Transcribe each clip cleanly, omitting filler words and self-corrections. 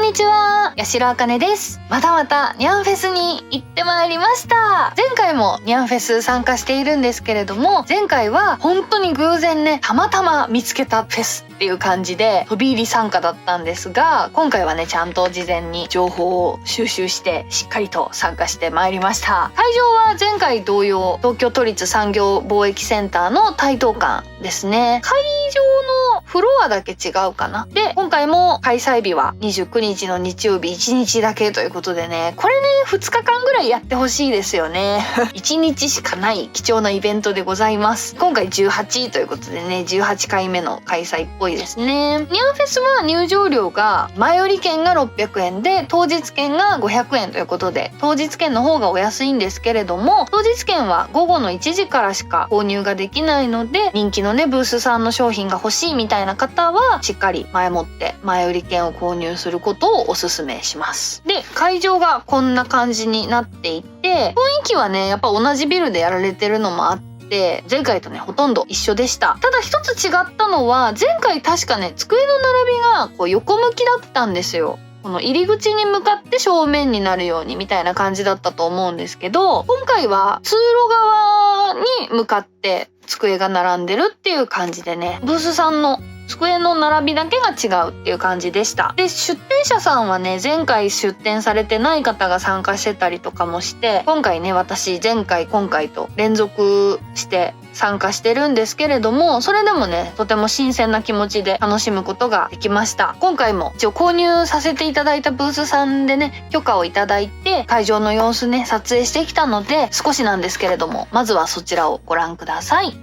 にちは、八代あかねです。またまたニャンフェスに行ってまいりました。前回もニャンフェス参加しているんですけれども、前回は本当に偶然ね、たまたま見つけたフェスっていう感じで飛び入り参加だったんですが、今回はね、ちゃんと事前に情報を収集してしっかりと参加してまいりました。会場は前回同様、東京都立産業貿易センターの台東館ですね。会場のフロアだけ違うかな。で、今回も開催日は29日の日曜日1日だけということでね、これね、2日間ぐらいやってほしいですよね。1日しかない貴重なイベントでございます。今回18ということでね、18回目の開催っぽいですね。ニャンフェスは入場料が前売り券が600円で当日券が500円ということで、当日券の方がお安いんですけれども、当日券は午後の1時からしか購入ができないので、人気のねブースさんの商品が欲しいみたいな方はしっかり前もって前売り券を購入することをおすすめします。で、会場がこんな感じになっていて、雰囲気はねやっぱ同じビルでやられてるのもあって前回とねほとんど一緒でした。ただ一つ違ったのは、前回確かね机の並びがこう横向きだったんですよ。この入り口に向かって正面になるようにみたいな感じだったと思うんですけど、今回は通路側に向かって机が並んでるっていう感じでね、ブースさんの机の並びだけが違うっていう感じでした。で、出店者さんはね、前回出店されてない方が参加してたりとかもして、今回ね、私前回今回と連続して参加してるんですけれども、それでもね、とても新鮮な気持ちで楽しむことができました。今回も一応購入させていただいたブースさんでね、許可をいただいて会場の様子ね、撮影してきたので、少しなんですけれども、まずはそちらをご覧ください。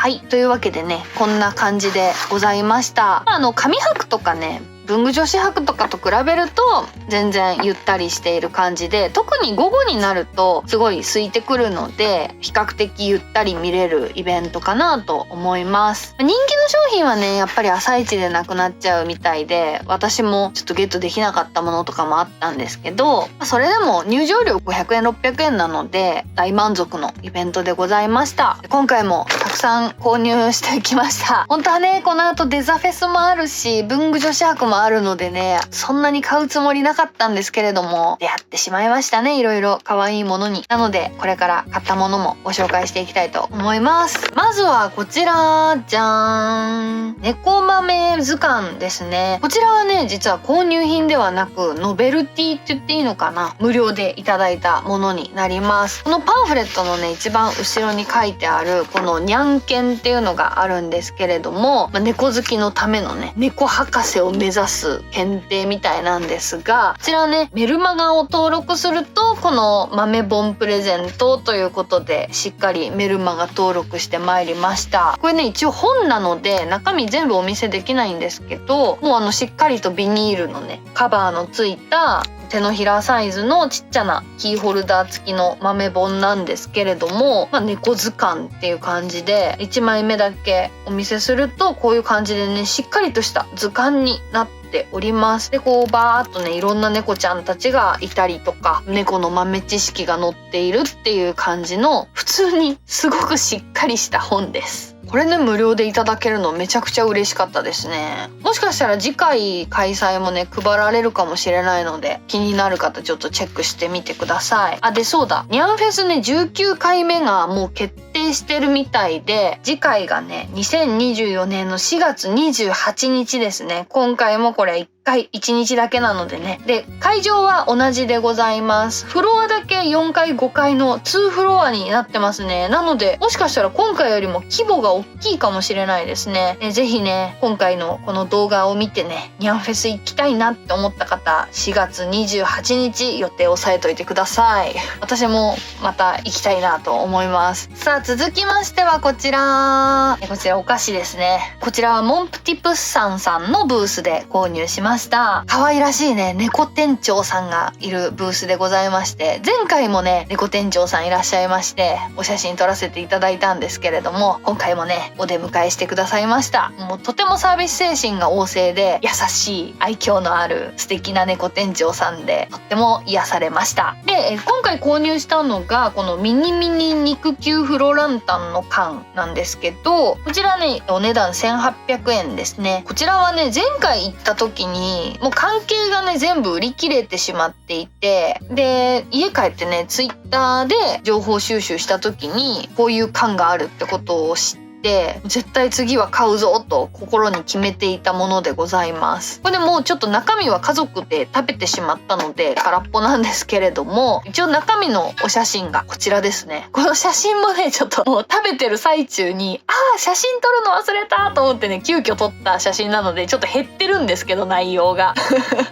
はい、というわけでね、こんな感じでございました。紙箔とかね、文具女子箔とかと比べると全然ゆったりしている感じで、特に午後になるとすごい空いてくるので比較的ゆったり見れるイベントかなと思います。人気の商品はねやっぱり朝一でなくなっちゃうみたいで、私もちょっとゲットできなかったものとかもあったんですけど、それでも入場料500円600円なので大満足のイベントでございました。今回もたくさん購入してきました。本当はねこの後デザフェスもあるし文具女子箔もあるのでね、そんなに買うつもりなかったんですけれども出会ってしまいましたね、いろいろ可愛いものに。なのでこれから買ったものもご紹介していきたいと思います。まずはこちらじゃーん、猫豆図鑑ですね。こちらはね実は購入品ではなくノベルティって言っていいのかな、無料でいただいたものになります。このパンフレットのね一番後ろに書いてあるこのにゃんけんっていうのがあるんですけれども、猫好きのためのね猫博士を目指す検定みたいなんですが、こちらねメルマガを登録するとこの豆本プレゼントということでしっかりメルマガ登録してまいりました。これね一応本なので中身全部お見せできないんですけど、もうしっかりとビニールのねカバーのついた手のひらサイズのちっちゃなキーホルダー付きの豆本なんですけれども、猫図鑑っていう感じで1枚目だけお見せするとこういう感じでねしっかりとした図鑑になっております。でこうバーっとねいろんな猫ちゃんたちがいたりとか猫の豆知識が載っているっていう感じの普通にすごくしっかりした本です。これね無料でいただけるのめちゃくちゃ嬉しかったですね。もしかしたら次回開催もね配られるかもしれないので気になる方ちょっとチェックしてみてください。でそうだ、ニャンフェスね19回目がもう決定してるみたいで、次回がね2024年の4月28日ですね。今回もこれ1日だけなのでね。で会場は同じでございます。フロアだけ4階5階の2フロアになってますね。なのでもしかしたら今回よりも規模が大きいかもしれないですね。ぜひね今回のこの動画を見てねニャンフェス行きたいなって思った方、4月28日予定を押さえといてください。私もまた行きたいなと思います。さあ続きましてはこちらお菓子ですね。こちらはモンプティプスさんのブースで購入しました。可愛らしいね猫店長さんがいるブースでございまして、前回もね猫店長さんいらっしゃいましてお写真撮らせていただいたんですけれども、今回もねお出迎えしてくださいました。もうとてもサービス精神が旺盛で優しい愛嬌のある素敵な猫店長さんでとっても癒されました。で今回購入したのがこのミニ肉球フロランタンの缶なんですけど、こちらねお値段1800円ですね。こちらはね前回行った時にもう関係がね全部売り切れてしまっていて、で家帰ってねツイッターで情報収集した時にこういう缶があるってことを知って、絶対次は買うぞと心に決めていたものでございます。これでもうちょっと中身は家族で食べてしまったので空っぽなんですけれども、一応中身のお写真がこちらですね。この写真もねちょっともう食べてる最中に写真撮るの忘れたと思ってね急遽撮った写真なのでちょっと減ってるんですけど内容が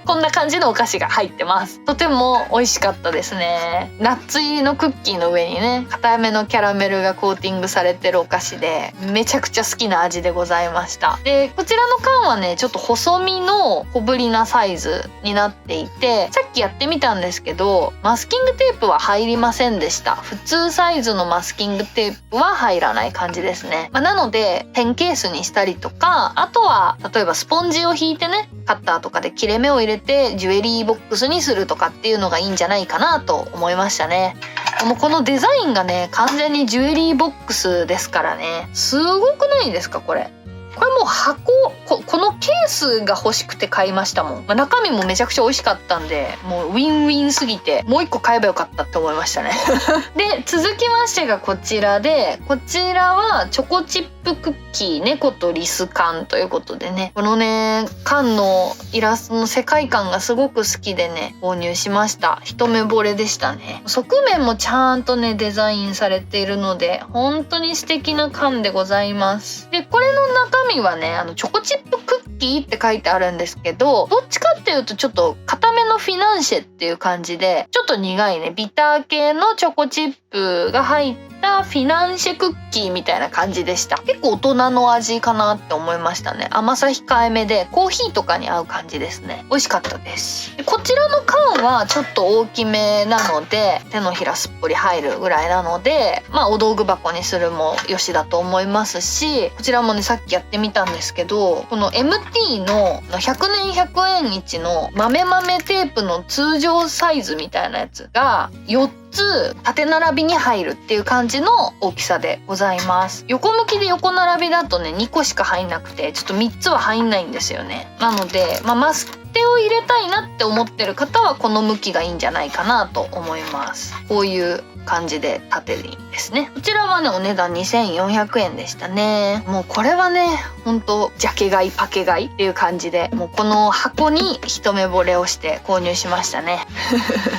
こんな感じのお菓子が入ってます。とても美味しかったですね。ナッツ入りのクッキーの上にね固めのキャラメルがコーティングされてるお菓子でめちゃくちゃ好きな味でございました。でこちらの缶はねちょっと細身の小ぶりなサイズになっていて、さっきやってみたんですけどマスキングテープは入りませんでした。普通サイズのマスキングテープは入らない感じですね。なのでペンケースにしたりとか、あとは例えばスポンジを引いてねカッターとかで切れ目を入れてジュエリーボックスにするとかっていうのがいいんじゃないかなと思いましたね。もうこのデザインがね完全にジュエリーボックスですからね、すごくないですかこれ。これもうこのケースが欲しくて買いましたもん。中身もめちゃくちゃ美味しかったんでもうウィンウィンすぎてもう一個買えばよかったって思いましたねで続きましてがこちらで、こちらはチョコチップクッキー猫とリス缶ということでね、このね缶のイラストの世界観がすごく好きでね購入しました。一目惚れでしたね。側面もちゃんとねデザインされているので本当に素敵な缶でございます。でこれの中身はねチョコチップクッキーって書いてあるんですけど、どっちかっていうとちょっと固めののフィナンシェっていう感じで、ちょっと苦いね、ビター系のチョコチップが入ったフィナンシェクッキーみたいな感じでした。結構大人の味かなって思いましたね。甘さ控えめでコーヒーとかに合う感じですね。美味しかったです。でこちらの缶はちょっと大きめなので、手のひらすっぽり入るぐらいなので、まあお道具箱にするもよしだと思いますし、こちらもね、さっきやってみたんですけど、この MT の100年100円市の豆テープの通常サイズみたいなやつが4つ縦並びに入るっていう感じの大きさでございます。横向きで横並びだとね、2個しか入んなくて、ちょっと3つは入んないんですよね。なので、マステを入れたいなって思ってる方はこの向きがいいんじゃないかなと思います。こういう感じで縦にですね。こちらはね、お値段2400円でしたね。もうこれはね、ほんとジャケ買いパケ買いっていう感じで、もうこの箱に一目惚れをして購入しましたね。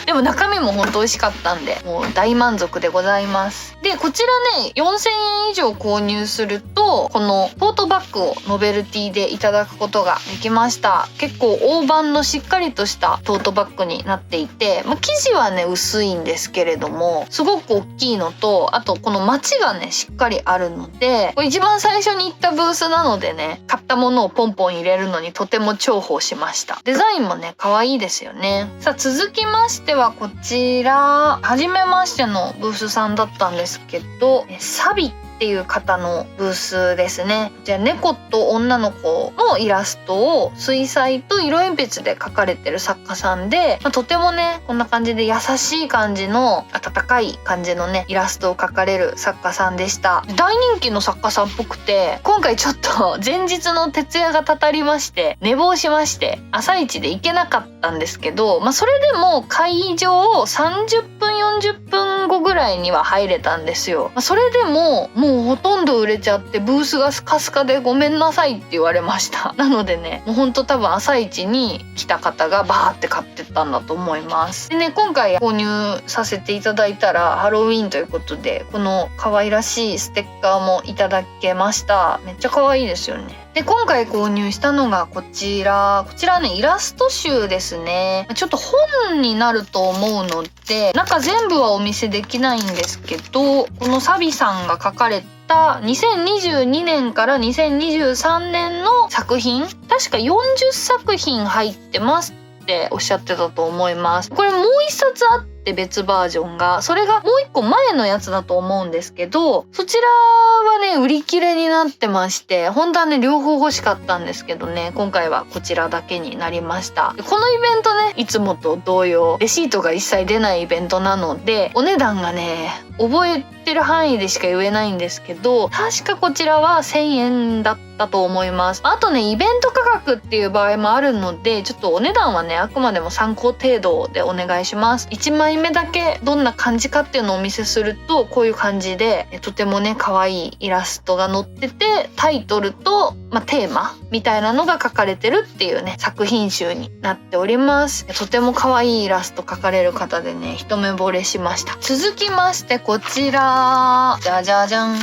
でも中身もほんと美味しかったんで、もう大満足でございます。でこちらね、4000円以上購入するとこのトートバッグをノベルティでいただくことができました。結構大判のしっかりとしたトートバッグになっていて、生地はね薄いんですけれども、すごく大きいのと、あとこのマチがねしっかりあるので、これ一番最初に行ったブースなのでね、買ったものをポンポン入れるのにとても重宝しました。デザインもね可愛いですよね。さあ続きましてはこちら、初めましてのブースさんだったんですけど、サビっていう方のブースですね。じゃあ猫と女の子のイラストを水彩と色鉛筆で描かれてる作家さんで、とてもねこんな感じで優しい感じの温かい感じのねイラストを描かれる作家さんでした。大人気の作家さんっぽくて、今回ちょっと前日の徹夜がたたりまして寝坊しまして、朝一で行けなかったんですけど、それでも会場を30分40分後ぐらいには入れたんですよ。それでももうほとんど売れちゃって、ブースがスカスカでごめんなさいって言われました。なのでね、もうほんと多分朝一に来た方がバーって買ってったんだと思います。でね、今回購入させていただいたらハロウィーンということで、この可愛らしいステッカーもいただけました。めっちゃ可愛いですよね。で今回購入したのがこちらね、イラスト集ですね。ちょっと本になると思うので中全部はお見せできないんですけど、このサビさんが描かれた2022年から2023年の作品、確か40作品入ってますっておっしゃってたと思います。これもう一冊あって別バージョンが、それがもう一個前のやつだと思うんですけど、そちらはね売り切れになってまして、本当はね両方欲しかったんですけどね、今回はこちらだけになりました。このイベントね、いつもと同様レシートが一切出ないイベントなので、お値段がね覚えてる範囲でしか言えないんですけど、確かこちらは1000円だったと思います。あとねイベント価格っていう場合もあるので、ちょっとお値段はねあくまでも参考程度でお願いします。1枚目だけどんな感じかっていうのをお見せすると、こういう感じでとてもね可愛いイラストが載ってて、タイトルと、テーマみたいなのが書かれてるっていうね作品集になっております。とても可愛いイラスト描かれる方でね一目惚れしました。続きましてこちら、じゃじゃじゃん。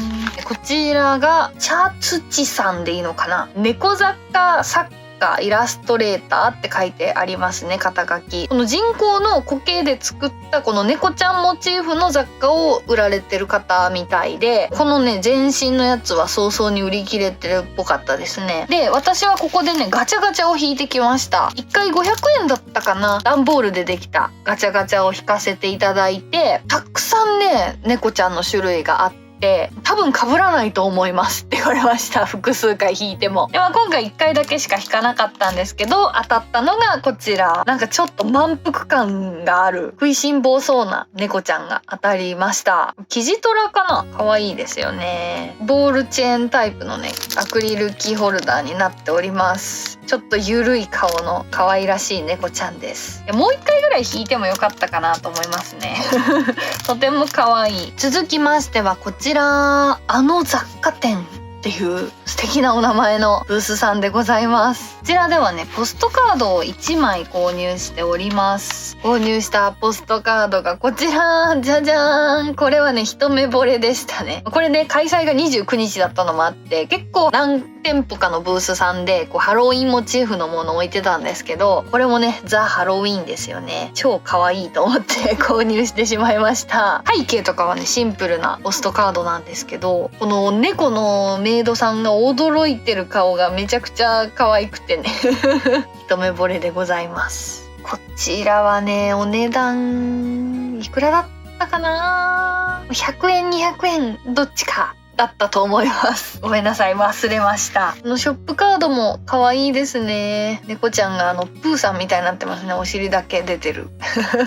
こちらがチャツチさんでいいのかな、猫雑貨作家イラストレーターって書いてありますね、肩書き。この人工の苔で作ったこの猫ちゃんモチーフの雑貨を売られてる方みたいで、このね全身のやつは早々に売り切れてるっぽかったですね。で私はここでねガチャガチャを引いてきました。1回500円だったかな、段ボールでできたガチャガチャを引かせていただいて、たくさんね猫ちゃんの種類があって、多分被らないと思いますって言われました。複数回引いても。で今回1回だけしか引かなかったんですけど、当たったのがこちら。なんかちょっと満腹感がある食いしん坊そうな猫ちゃんが当たりました。キジトラかな、可愛いですよね。ボールチェーンタイプのねアクリルキーホルダーになっております。ちょっとゆるい顔の可愛らしい猫ちゃんです。もう1回ぐらい引いてもよかったかなと思いますね。とても可愛い。続きましてはこちら、あの雑貨店っていう素敵なお名前のブースさんでございます。こちらではねポストカードを1枚購入しております。購入したポストカードがこちら、じゃじゃーん。これはね一目惚れでしたね。これね開催が29日だったのもあって、結構何店舗かのブースさんでこうハロウィンモチーフのものを置いてたんですけど、これもねザ・ハロウィンですよね。超可愛いと思って購入してしまいました。背景とかはねシンプルなポストカードなんですけど、この猫のメイドさんが驚いてる顔がめちゃくちゃ可愛くてね一目惚れでございます。こちらはねお値段いくらだったかな、100円200円どっちかだったと思います。ごめんなさい、忘れました。ショップカードも可愛いですね。猫ちゃんがプーさんみたいになってますね。お尻だけ出てる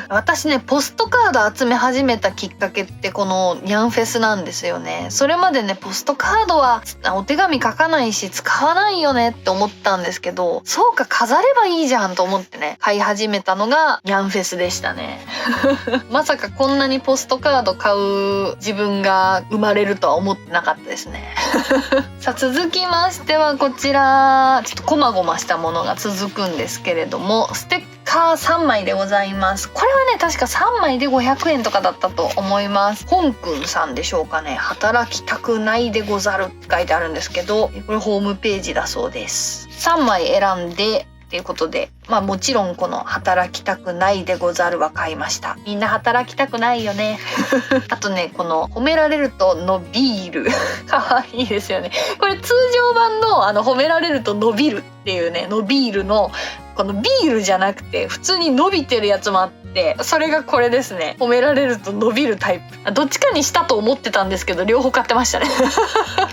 私ねポストカード集め始めたきっかけってこのニャンフェスなんですよね。それまでねポストカードはお手紙書かないし使わないよねって思ったんですけど、そうか飾ればいいじゃんと思ってね買い始めたのがニャンフェスでしたねまさかこんなにポストカード買う自分が生まれるとは思ってなかったですねさあ続きましてはこちらちょっとこまごましたものが続くんですけれども、ステッカー3枚でございます。これはね確か3枚で500円とかだったと思います。本くんさんでしょうかね。働きたくないでござるって書いてあるんですけど、これホームページだそうです。3枚選んでということで、もちろんこの働きたくないでござるは買いました。みんな働きたくないよねあとねこの褒められると伸びる可愛いですよね。これ通常版の褒められると伸びるっていうね、伸びるのこのビールじゃなくて普通に伸びてるやつもあって、それがこれですね。褒められると伸びるタイプ。どっちかにしたと思ってたんですけど両方買ってましたね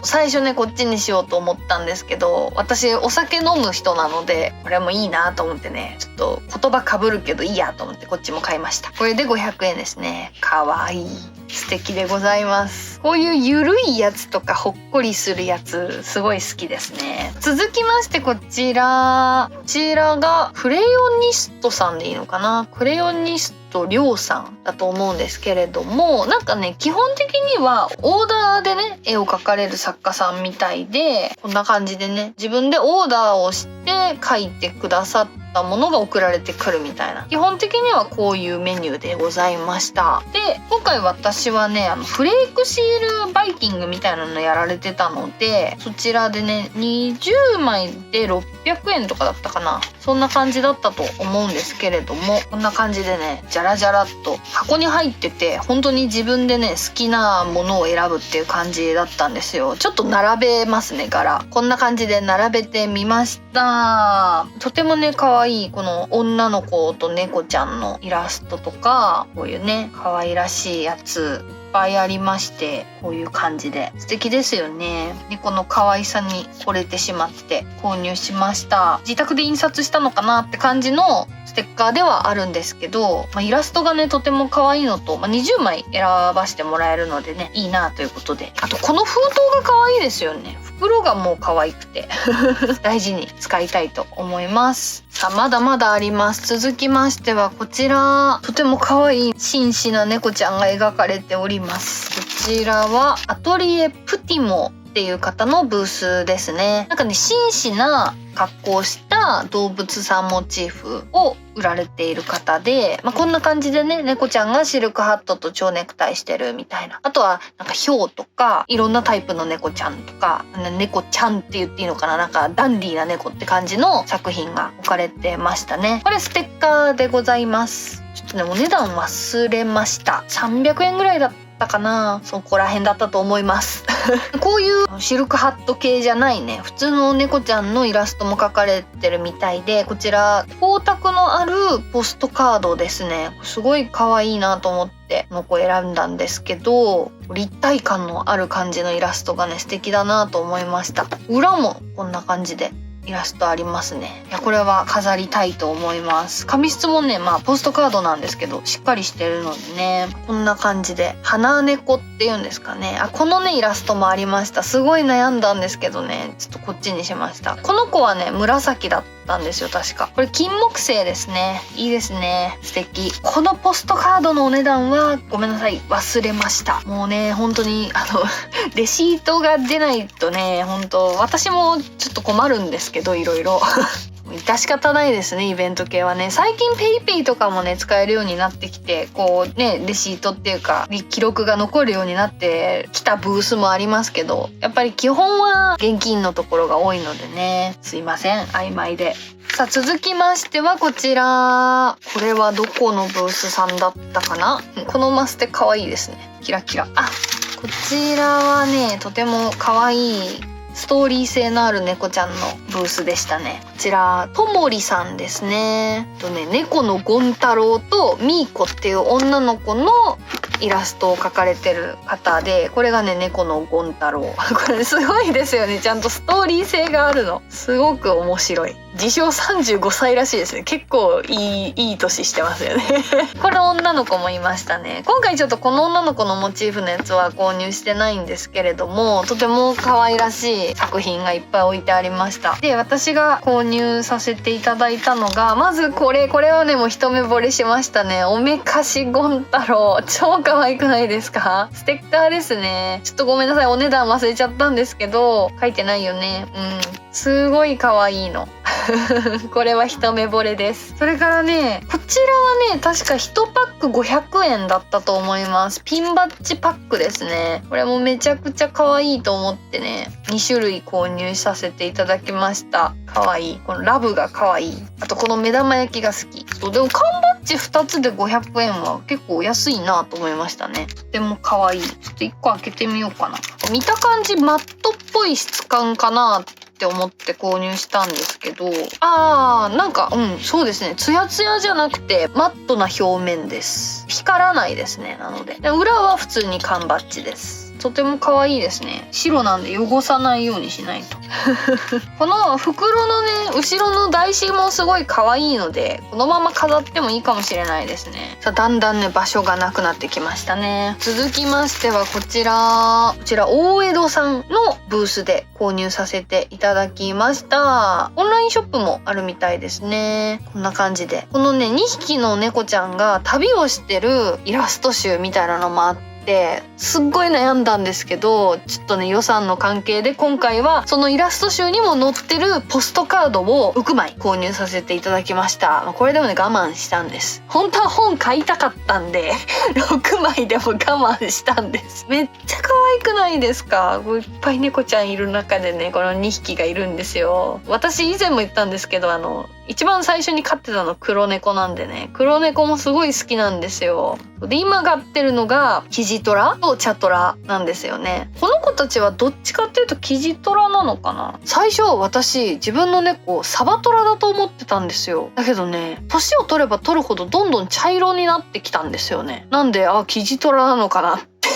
最初ねこっちにしようと思ったんですけど、私お酒飲む人なのでこれもいいなと思ってね、ちょっと言葉かぶるけどいいやと思ってこっちも買いました。これで500円ですね。かわいい、素敵でございます。こういうゆるいやつとかほっこりするやつすごい好きですね。続きましてこちらがクレヨニストさんでいいのかな、クレヨニストりょうさんだと思うんですけれども、なんかね基本的にはオーダーでね絵を描かれる作家さんみたいで、こんな感じでね自分でオーダーをして描いてくださったものが送られてくるみたいな、基本的にはこういうメニューでございました。で今回私はねフレークシールバイキングみたいなのやられてたので、そちらでね20枚で600円とかだったかな、そんな感じだったと思うんですけれども、こんな感じでねジャラジャラっと箱に入ってて、本当に自分でね好きなものを選ぶっていう感じだったんですよ。ちょっと並べますね、柄こんな感じで並べてみました。とてもね可愛いこの女の子と猫ちゃんのイラストとか、こういうね可愛らしいやついっぱいありまして、こういう感じで素敵ですよね。猫の可愛さに惚れてしまって購入しました。自宅で印刷したのかなって感じのステッカーではあるんですけど、イラストがねとても可愛いのと、20枚選ばせてもらえるのでねいいなということで、あとこの封筒が可愛いですよね。袋がもう可愛くて大事に使いたいと思います。さあまだまだあります。続きましてはこちら、とても可愛い紳士な猫ちゃんが描かれております。こちらはアトリエプティモっていう方のブースですね。なんかね紳士な格好をした動物さんモチーフを売られている方で、こんな感じでね猫ちゃんがシルクハットと蝶ネクタイしてるみたいな、あとはなんかヒョウとかいろんなタイプの猫ちゃんとか、猫ちゃんって言っていいのかな、なんかダンディーな猫って感じの作品が置かれてましたね。これステッカーでございます。ちょっとねお値段忘れました。300円ぐらいだったかな、そこら辺だったと思いますこういうシルクハット系じゃないね普通の猫ちゃんのイラストも描かれてるみたいで、こちら光沢のあるポストカードですね。すごい可愛いなと思ってこの子選んだんですけど、立体感のある感じのイラストがね素敵だなと思いました。裏もこんな感じでイラストありますね。いやこれは飾りたいと思います。紙質もねポストカードなんですけどしっかりしてるのでね、こんな感じで花猫っていうんですかね。このねイラストもありました。すごい悩んだんですけどねちょっとこっちにしました。この子はね紫だったんですよ確か。これ金木犀ですね。いいですね、素敵。このポストカードのお値段はごめんなさい忘れました。もうね本当にレシートが出ないとね本当私もちょっと困るんですけどいろいろ致し方ないですね、イベント系はね。最近ペイペイとかもね使えるようになってきて、こうねレシートっていうか記録が残るようになってきたブースもありますけど、やっぱり基本は現金のところが多いのでね、すいません曖昧で。さあ続きましてはこちら、これはどこのブースさんだったかな。このマステ可愛いですね、キラキラ。あ、こちらはねとても可愛いストーリー性のある猫ちゃんのブースでしたね。こちらともりさんですね。猫のゴン太郎とミーコっていう女の子のイラストを描かれてる方で、これがね猫のゴン太郎これすごいですよね。ちゃんとストーリー性があるの、すごく面白い。自称35歳らしいですね。結構いい年してますよねこの女の子もいましたね。今回ちょっとこの女の子のモチーフのやつは購入してないんですけれども、とても可愛らしい作品がいっぱい置いてありました。で、私が購入させていただいたのが、まずこれはねもう一目惚れしましたね。おめかしゴン太郎、超可愛くないですか。ステッカーですね。ちょっとごめんなさい、お値段忘れちゃったんですけど、書いてないよね。すごい可愛いのこれは一目惚れです。それからね、こちらはね確か1パック500円だったと思います。ピンバッジパックですね。これもめちゃくちゃ可愛いと思ってね2種類購入させていただきました。可愛い、このラブが可愛い。あとこの目玉焼きが好き。でも缶バッジ2つで500円は結構安いなと思いましたね。とても可愛い。ちょっと1個開けてみようかな。見た感じマットっぽい質感かなって思って購入したんですけど、なんかそうですね、ツヤツヤじゃなくてマットな表面です。光らないですね。なので裏は普通に缶バッジです。とても可愛いですね。白なんで汚さないようにしないとこの袋のね後ろの台紙もすごい可愛いので、このまま飾ってもいいかもしれないですね。さあだんだんね場所がなくなってきましたね。続きましてはこちら大江戸さんのブースで購入させていただきました。オンラインショップもあるみたいですね。こんな感じで、このね2匹の猫ちゃんが旅をしてるイラスト集みたいなのもあって、すっごい悩んだんですけど、ちょっとね予算の関係で今回はそのイラスト集にも載ってるポストカードを6枚購入させていただきました。これでもね我慢したんです。本当は本買いたかったんで6枚でも我慢したんです。めっちゃ可愛くないですか。いっぱい猫ちゃんいる中でねこの2匹がいるんですよ。私以前も言ったんですけど一番最初に飼ってたの黒猫なんでね、黒猫もすごい好きなんですよ。で今飼ってるのがキジトラとチャトラなんですよね。この子たちはどっちかっていうとキジトラなのかな。最初私自分の猫サバトラだと思ってたんですよ。だけどね年を取れば取るほどどんどん茶色になってきたんですよね。なんでキジトラなのかなって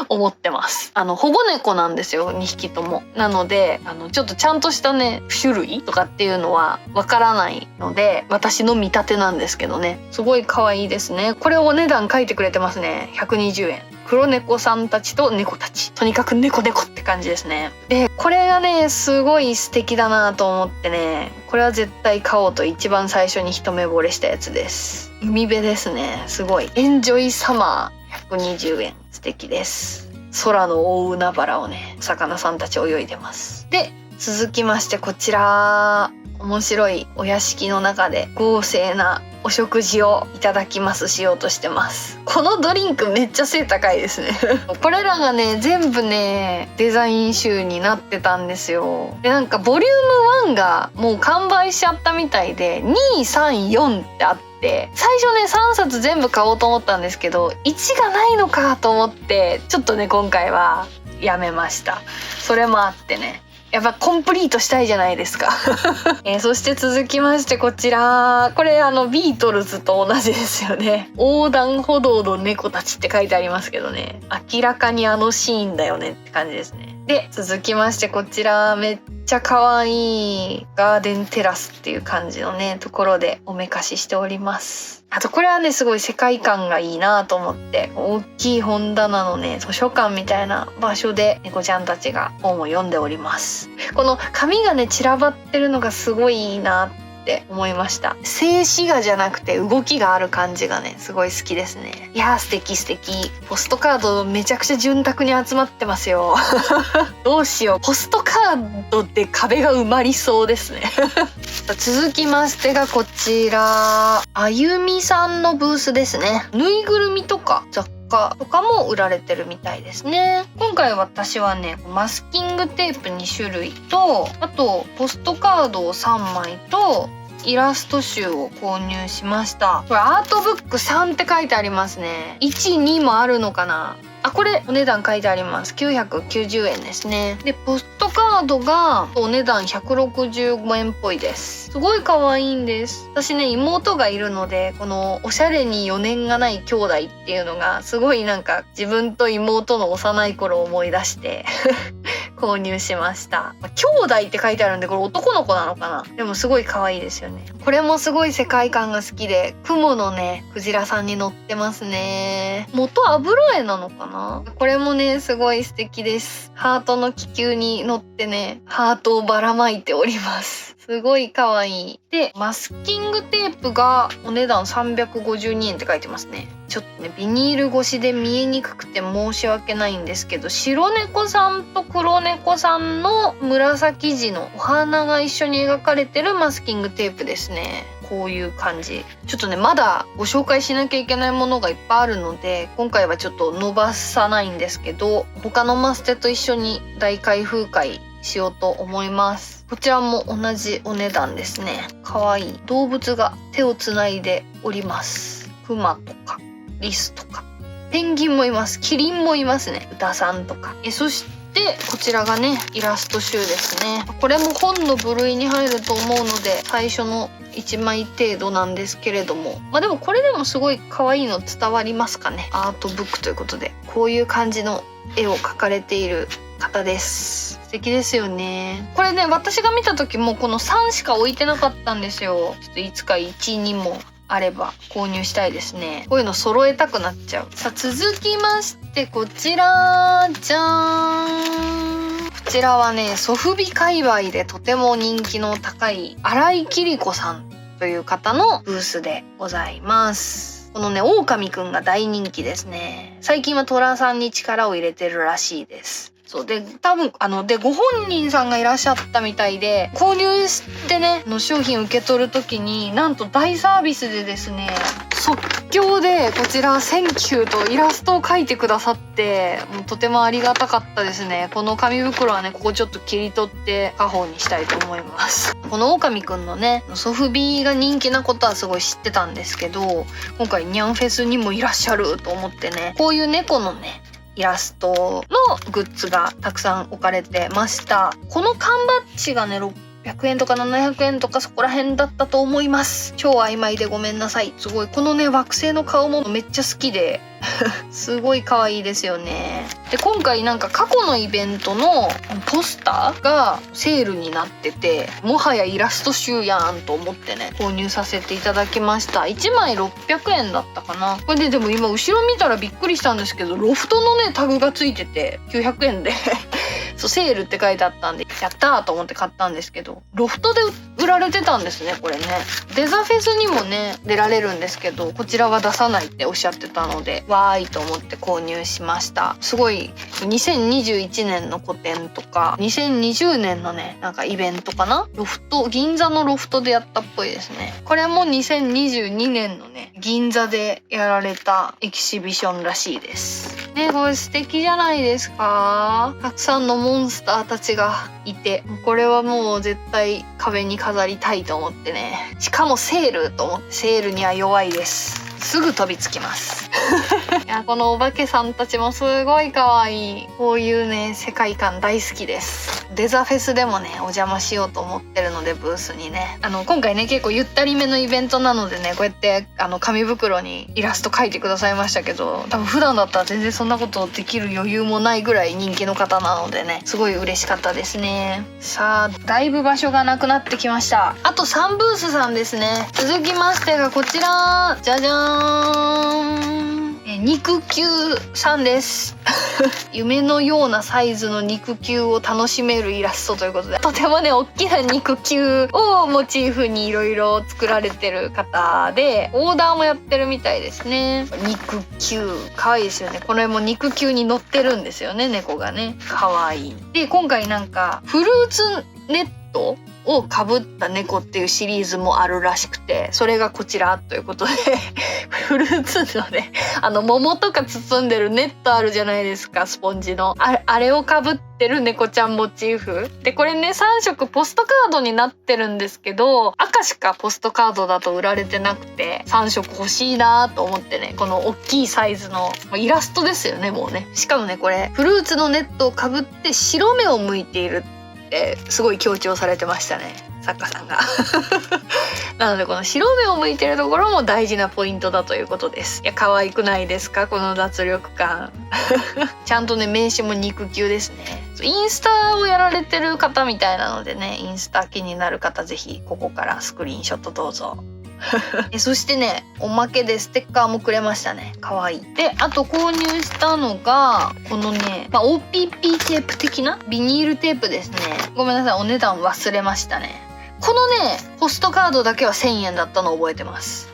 思ってます。保護猫なんですよ2匹とも。なのでちょっとちゃんとしたね種類とかっていうのはわからないので、私の見立てなんですけどね、すごい可愛いですね。これお値段書いてくれてますね。120円。黒猫さんたちと猫たち、とにかく猫って感じですね。でこれがねすごい素敵だなと思ってね、これは絶対買おうと一番最初に一目惚れしたやつです。海辺ですね。すごいエンジョイサマー120円。素敵です。空の大海原をねお魚さんたち泳いでます。で続きましてこちら、面白いお屋敷の中で豪勢なお食事をいただきますしようとしてます。このドリンクめっちゃ背高いですねこれらがね全部ねデザイン集になってたんですよ。でなんかボリューム1がもう完売しちゃったみたいで、234ってあって、最初ね3冊全部買おうと思ったんですけど1がないのかと思って、ちょっとね今回はやめました。それもあってね、やっぱコンプリートしたいじゃないですかそして続きましてこちら、これビートルズと同じですよね。横断歩道の猫たちって書いてありますけどね、明らかにシーンだよねって感じですね。で続きましてこちら、めっちゃ可愛いガーデンテラスっていう感じのねところでおめかししております。あとこれはねすごい世界観がいいなと思って、大きい本棚のね図書館みたいな場所で猫ちゃんたちが本を読んでおります。この紙がね散らばってるのがすごいいいなってって思いました。静止画じゃなくて動きがある感じがねすごい好きですね。いやー素敵素敵。ポストカードめちゃくちゃ潤沢に集まってますよどうしよう、ポストカードで壁が埋まりそうですね続きましてがこちら、あゆみさんのブースですね。ぬいぐるみとか雑貨とかも売られてるみたいですね。今回私はねマスキングテープ2種類と、あとポストカードを3枚とイラスト集を購入しました。これアートブック3って書いてありますね。1、2もあるのかな。あ、これお値段書いてあります。990円ですね。でポストカードがお値段165円っぽいです。すごい可愛いんです。私ね妹がいるので、このおしゃれに余念がない兄弟っていうのがすごいなんか自分と妹の幼い頃を思い出して購入しました。兄弟って書いてあるんでこれ男の子なのかな。でもすごい可愛いですよね。これもすごい世界観が好きで、雲のねクジラさんに乗ってますね。元油絵なのかな。これもねすごい素敵です。ハートの気球に乗ってねハートをばらまいております。すごい可愛い。でマスキングテープがお値段352円って書いてますね。ちょっとねビニール越しで見えにくくて申し訳ないんですけど、白猫さんと黒猫さんの紫地のお花が一緒に描かれてるマスキングテープですね。こういう感じ。ちょっとねまだご紹介しなきゃいけないものがいっぱいあるので今回はちょっと伸ばさないんですけど、他のマステと一緒に大開封会しようと思います。こちらも同じお値段ですね。かわいい動物が手をつないでおります。クマとかリスとかペンギンもいます。キリンもいますね。豚さんとか。そしてこちらがねイラスト集ですね。これも本の部類に入ると思うので最初の1枚程度なんですけれども、でもこれでもすごい可愛いの伝わりますかね。アートブックということでこういう感じの絵を描かれている方です。素敵ですよね。これね私が見た時もこの3しか置いてなかったんですよ。ちょっといつか1、2もあれば購入したいですね。こういうの揃えたくなっちゃう。さあ続きましてこちらじゃーん。こちらはねソフビ界隈でとても人気の高い新井桐子さんという方のブースでございます。このね狼くんが大人気ですね。最近は虎さんに力を入れてるらしいです。そうで多分でご本人さんがいらっしゃったみたいで、購入してねの商品を受け取る時になんと大サービスでですね即興でこちらセンキューとイラストを描いてくださって、もうとてもありがたかったですね。この紙袋はねここちょっと切り取って家宝にしたいと思います。この狼くんのねソフビが人気なことはすごい知ってたんですけど、今回ニャンフェスにもいらっしゃると思ってね、こういう猫のねイラストのグッズがたくさん置かれてました。この缶バッジがね600円とか700円とかそこら辺だったと思います。超曖昧でごめんなさい。すごいこのね惑星の顔もめっちゃ好きですごい可愛いですよね。で今回なんか過去のイベントのポスターがセールになってて、もはやイラスト集やんと思ってね購入させていただきました。1枚600円だったかな。これでも今後ろ見たらびっくりしたんですけど、ロフトのねタグがついてて900円でそうセールって書いてあったんでやったーと思って買ったんですけど、ロフトで売られてたんですね。これねデザフェスにもね出られるんですけど、こちらは出さないっておっしゃってたのでわーいと思って購入しました。すごい2021年の個展とか2020年のねなんかイベントかな、ロフト銀座のロフトでやったっぽいですね。これも2022年のね銀座でやられたエキシビションらしいですね。これ素敵じゃないですか。たくさんのモンスターたちがいて、これはもう絶対壁に飾りたいと思ってね。しかもセールと思って、セールには弱いです。すぐ飛びつきますいやこのお化けさんたちもすごい可愛い。こういうね世界観大好きです。デザフェスでもねお邪魔しようと思ってるので、ブースにね今回ね結構ゆったりめのイベントなのでね、こうやって紙袋にイラスト描いてくださいましたけど、多分普段だったら全然そんなことできる余裕もないぐらい人気の方なのでね、すごい嬉しかったですね。さあだいぶ場所がなくなってきました。あと3ブースさんですね。続きましてがこちらじゃじゃーん、肉球さんです夢のようなサイズの肉球を楽しめるイラストということで、とてもね大きな肉球をモチーフにいろいろ作られてる方で、オーダーもやってるみたいですね。肉球可愛いですよね。これも肉球に乗ってるんですよね、猫がね。可愛い。で今回なんかフルーツネットをかぶった猫っていうシリーズもあるらしくて、それがこちらということでフルーツのね桃とか包んでるネットあるじゃないですか、スポンジのあれをかぶってる猫ちゃんモチーフで、これね3色ポストカードになってるんですけど、赤しかポストカードだと売られてなくて3色欲しいなと思ってね、この大きいサイズのイラストですよね、もうね。しかもねこれフルーツのネットをかぶって白目を向いているってすごい強調されてましたね、作家さんがなのでこの白目を向いてるところも大事なポイントだということです。いや可愛くないですか、この脱力感ちゃんとね名刺も肉球ですね。インスタをやられてる方みたいなのでね、インスタ気になる方ぜひここからスクリーンショットどうぞそしてねおまけでステッカーもくれましたね。かわいい。であと購入したのがこのね、OPP テープ的なビニールテープですね。ごめんなさい、お値段忘れましたね。このねポストカードだけは1000円だったのを覚えてます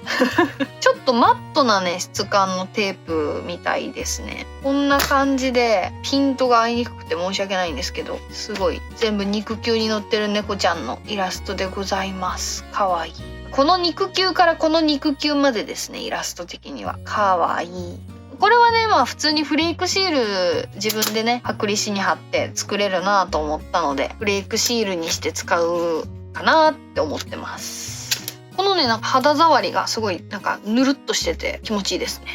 ちょっとマットなね質感のテープみたいですね。こんな感じでピントが合いにくくて申し訳ないんですけど、すごい全部肉球に乗ってる猫ちゃんのイラストでございます。かわいい。この肉球からこの肉球までですね、イラスト的にはかわいい。これはね普通にフレークシール自分でね剥離紙に貼って作れるなと思ったので、フレークシールにして使うかなって思ってます。このねなんか肌触りがすごいなんかぬるっとしてて気持ちいいですね。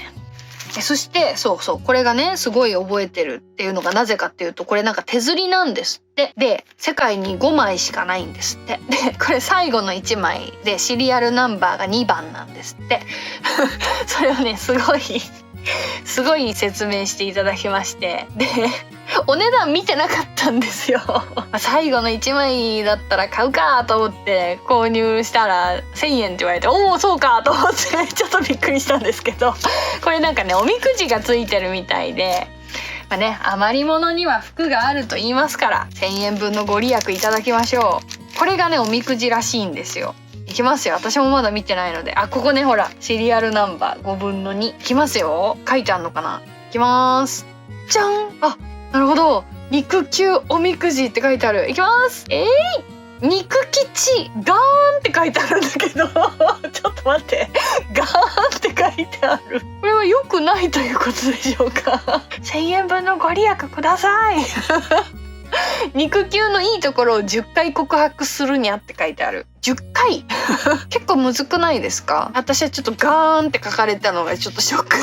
そしてそうこれがねすごい覚えてるっていうのがなぜかっていうと、これなんか手刷りなんですって。で世界に5枚しかないんですって。でこれ最後の1枚でシリアルナンバーが2番なんですってそれをねすごい説明していただきまして、でお値段見てなかったんですよ最後の1枚だったら買うかと思って購入したら1000円って言われて、おおそうかと思ってちょっとびっくりしたんですけど、これなんかねおみくじがついてるみたいで、余り物には福があると言いますから、1000円分のご利益いただきましょう。これがねおみくじらしいんですよ。いきますよ。私もまだ見てないので。ここねほらシリアルナンバー5分の2。いきますよ。書いてあるのかな。いきます。じゃん。なるほど。肉球おみくじって書いてある。いきます。肉吉ガーンって書いてあるんだけどちょっと待って、ガーンって書いてある。これは良くないということでしょうか1000円分のご利益ください肉球のいいところを10回告白するにゃって書いてある。10回結構むずくないですか？私はちょっとガーンって書かれたのがちょっとショック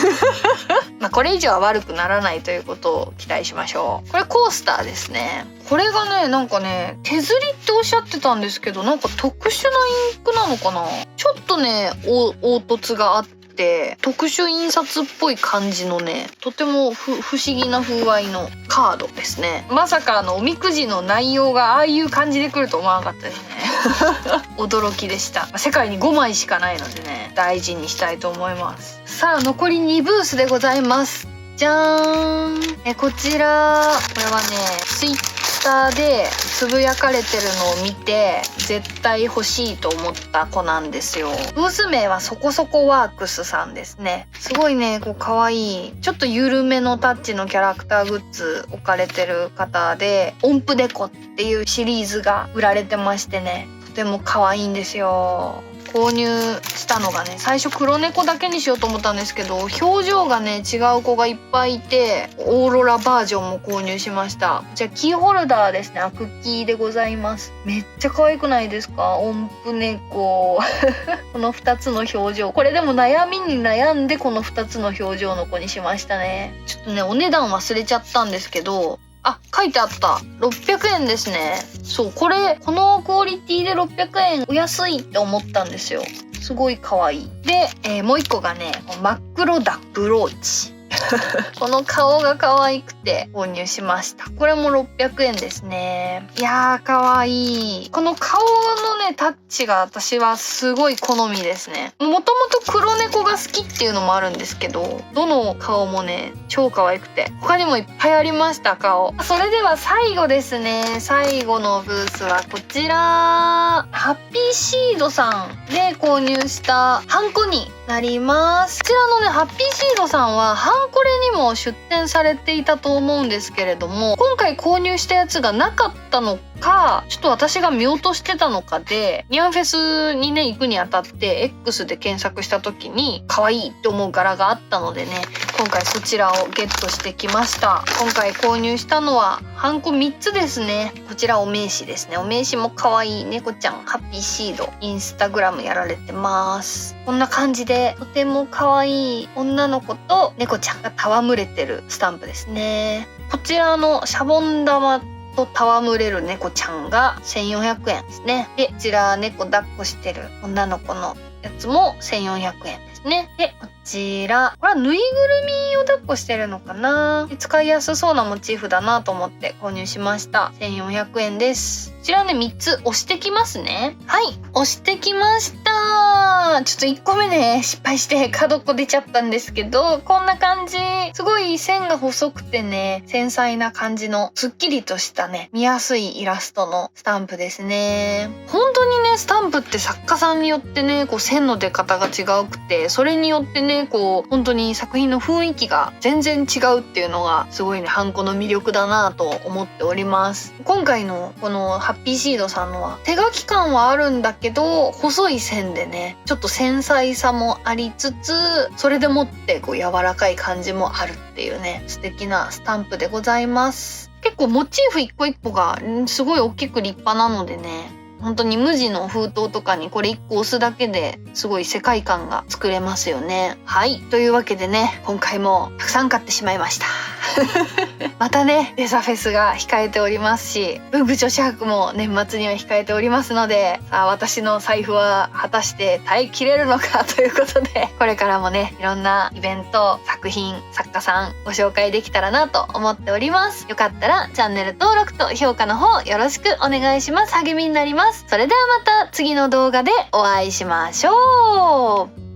これ以上は悪くならないということを期待しましょう。これコースターですね。これがねなんかね手刷りっておっしゃってたんですけど、なんか特殊なインクなのかな。ちょっとね凹凸があって特殊印刷っぽい感じのね、とても不思議な風合いのカードですね。まさかおみくじの内容がああいう感じで来ると思わなかったですね驚きでした。世界に5枚しかないのでね大事にしたいと思います。さあ残り2ブースでございます。じゃーん。こちらこれはねツイッターでつぶやかれてるのを見て絶対欲しいと思った子なんですよ。ブース名はそこそこワークスさんですね。すごいね可愛いちょっと緩めのタッチのキャラクターグッズ置かれてる方で、音符デコっていうシリーズが売られてましてね、とても可愛いんですよ。購入したのがね最初黒猫だけにしようと思ったんですけど、表情がね違う子がいっぱいいてオーロラバージョンも購入しました。じゃあキーホルダーですね。クッキーでございます。めっちゃ可愛くないですか？音符猫この2つの表情、これでも悩みに悩んでこの2つの表情の子にしましたね。ちょっとねお値段忘れちゃったんですけど、書いてあった。600円ですね。そう、このクオリティで600円お安いって思ったんですよ。すごい可愛い。で、もう一個がね、真っ黒だブローチ。この顔が可愛くて購入しました。これも600円ですね。いやー可愛い。この顔のねタッチが私はすごい好みですね。もともと黒猫が好きっていうのもあるんですけど、どの顔もね超可愛くて、他にもいっぱいありました顔。それでは最後ですね。最後のブースはこちら、ハッピーシードさんで購入したハンコになります。こちらのねハッピーシードさんはハンコレにも出展されていたと思うんですけれども、今回購入したやつがなかったのか、ちょっと私が見落としてたのかで、ニャンフェスにね行くにあたって X で検索した時に可愛いって思う柄があったのでね、今回そちらをゲットしてきました。今回購入したのはハンコ3つですね。こちらお名刺ですね。お名刺も可愛い猫ちゃんハッピーシード、インスタグラムやられてます。こんな感じでとても可愛い女の子と猫ちゃんが戯れてるスタンプですね。こちらのシャボン玉と戯れる猫ちゃんが1400円ですね。でこちら猫抱っこしてる女の子のやつも1400円ですね。でこちら、これはぬいぐるみを抱っこしてるのかな。で使いやすそうなモチーフだなと思って購入しました。1400円です。こちらね3つ押してきますね。はい、押してきました。ちょっと1個目ね失敗して角っこ出ちゃったんですけど、こんな感じ。すごい線が細くてね繊細な感じのすっきりとしたね見やすいイラストのスタンプですね。本当にねスタンプって作家さんによってねこう線の出方が違うくて、それによってねこう本当に作品の雰囲気が全然違うっていうのがすごいねハンコの魅力だなと思っております。今回のこのハッピーシードさんのは手書き感はあるんだけど細い線でねちょっと繊細さもありつつ、それでもってこう柔らかい感じもあるっていうね素敵なスタンプでございます。結構モチーフ一個一個がすごい大きく立派なのでね、本当に無地の封筒とかにこれ1個押すだけですごい世界観が作れますよね。はい、というわけでね今回もたくさん買ってしまいましたまたねデザフェスが控えておりますし、文具女子博も年末には控えておりますので、さあ私の財布は果たして耐えきれるのかということで、これからもねいろんなイベント、作品、作家さんご紹介できたらなと思っております。よかったらチャンネル登録と評価の方よろしくお願いします。励みになります。それではまた次の動画でお会いしましょう。